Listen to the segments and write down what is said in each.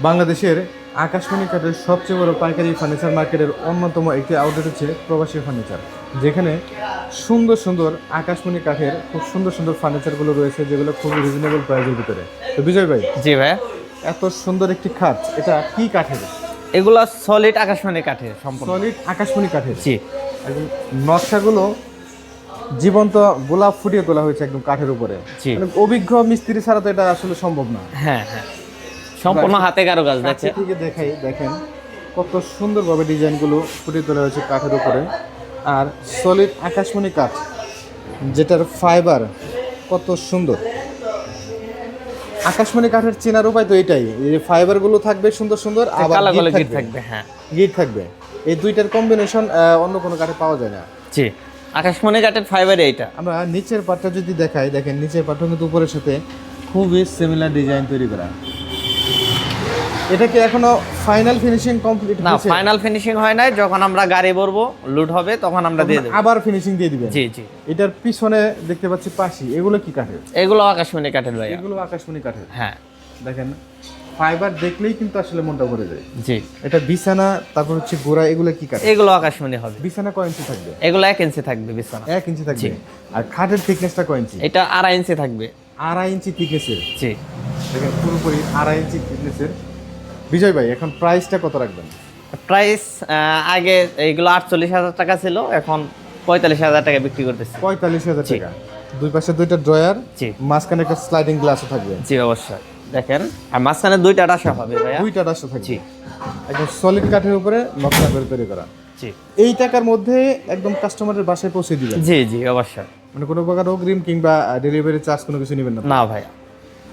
বাংলাদেশের আকাশমণি কাঠের সবচেয়ে বড় পাইকারি ফার্নিচার মার্কেটের অন্যতম একটি আউটলেট হচ্ছে প্রবাসী ফার্নিচার, যেখানে সুন্দর সুন্দর আকাশমণি কাঠের খুব সুন্দর সুন্দর ফার্নিচারগুলো রয়েছে, যেগুলো খুব রিজনেবল প্রাইসের ভিতরে। তো বিজয় ভাই, জি ভাইয়া, এত সুন্দর একটি খাট, এটা কি কাঠের? এগুলো সলিড আকাশমণি কাঠের, সম্পূর্ণ সলিড আকাশমণি কাঠের। জি। একদম নকশাগুলো জীবন্ত গোলাপ ফুটিয়ে তোলা হয়েছে একদম কাঠের উপরে। জি। মানে অভিজ্ঞ মিস্ত্রি ছাড়া তো এটা আসলে সম্ভব না। হ্যাঁ হ্যাঁ, সম্পূর্ণ হাতে কারুকাজ। কাছে থেকে দেখাই, দেখেন কত সুন্দরভাবে ডিজাইনগুলো ফুটিয়ে তোলা হয়েছে কাঠের উপরে। আর সলিড আকাশমণি কাঠ, যেটার ফাইবার কত সুন্দর। আকাশমণি কাঠের চেনার উপায় তো এটাই, এই ফাইবারগুলো থাকবে সুন্দর সুন্দর, আবার গিট থাকবে। হ্যাঁ, গিট থাকবে। এই দুইটার কম্বিনেশন অন্য কোনো কাঠে পাওয়া যায় না। জি, আকাশমণি কাঠের ফাইবার এইটা। আমরা নিচের পাটটা যদি দেখাই, দেখেন নিচের পাটটা কিন্তু উপরের সাথে খুবই সিমিলার ডিজাইন তৈরি করা। এটা কি এখনো ফাইনাল ফিনিশিং কমপ্লিট না, হয়েছে? ফাইনাল ফিনিশিং হয় নাই। যখন আমরা গাড়ি ভরবো, লুট হবে, তখন আমরা দিয়ে দেব। আবার ফিনিশিং দিয়ে দিবেন? জি জি। এটার পিছনে দেখতে পাচ্ছি পাশি, এগুলো কি কাঠের? এগুলো আকাশমণি কাঠের ভাইয়া। এগুলো আকাশমণি কাঠের। হ্যাঁ, দেখেন ফাইবার দেখলেই কিন্তু আসলে মনটা ভরে যায়। জি। এটা বিছানা, তারপর হচ্ছে গোড়া, এগুলো কি কাঠ? এগুলো আকাশমণি হবে। বিছানা কয় ইঞ্চি থাকবে? এগুলো 1 ইঞ্চি থাকবে বিছানা। 1 ইঞ্চি থাকবে। আর খাটের থিকনেসটা কয় ইঞ্চি? এটা 2.5 ইঞ্চি থাকবে। 2.5 ইঞ্চি থিকনেসের। জি। দেখেন পুরোপুরি 2.5 ইঞ্চি থিকনেসের। বিজয় ভাই, এখন প্রাইসটা কত রাখবেন? প্রাইস আগে এইগুলো 48,000 টাকা ছিল, এখন 45,000 টাকা বিক্রি করতেছি। 45,000 টাকা। দুই পাশে দুইটা ড্রয়ার, জি। মাঝখানে একটা স্লাইডিং গ্লাসও থাকবে। জি অবশ্যই। দেখেন, আর মাঝখানে 2টা ডাসা হবে ভাইয়া। দুইটা রাস্তা থাকবে। জি। একদম সলিড কাঠের উপরে নকশা করে তৈরি করা। জি এই টাকার মধ্যে একদম কাস্টমারের বাসায় পৌঁছে দিবেন? জি জি অবশ্যই। মানে কোনো প্রকার অগ্রিম কিংবা ডেলিভারি চার্জ কোনো কিছু নেবেন না? না ভাইয়া।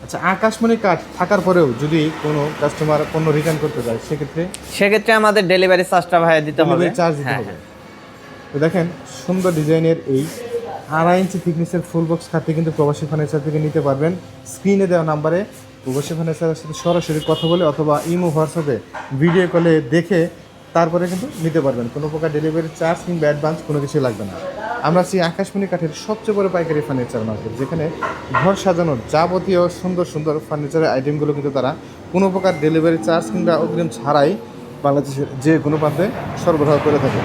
আচ্ছা, আকাশমণি কাঠ থাকার পরেও যদি কোনো কাস্টমার পণ্য রিটার্ন করতে চায়, সেক্ষেত্রে আমাদের ডেলিভারি চার্জটা ভাইয়া দিতে হবে। ডেলিভারি চার্জ দিতে হবে। তো দেখেন সুন্দর ডিজাইনের এই 2.5 ইঞ্চি থিকনেসের ফুল বক্স খাটটি কিন্তু প্রবাসী ফার্নিচার থেকে নিতে পারবেন। স্ক্রিনে দেওয়া নাম্বারে প্রবাসী ফার্নিচারের সাথে সরাসরি কথা বলে অথবা ইমো হোয়াটসঅ্যাপে ভিডিও কলে দেখে তারপরে কিন্তু নিতে পারবেন। কোনো প্রকার ডেলিভারি চার্জ কিংবা অ্যাডভান্স কোনো কিছু লাগবে না। আমরা আছি আকাশমণি কাঠের সবচেয়ে বড় পাইকারি ফার্নিচার মার্কেট, যেখানে ঘর সাজানোর যাবতীয় সুন্দর সুন্দর ফার্নিচারের আইটেমগুলো কিন্তু তারা কোনো প্রকার ডেলিভারি চার্জ কিংবা অগ্রিম ছাড়াই বাংলাদেশের যে কোনো প্রান্তে সরবরাহ করে থাকে।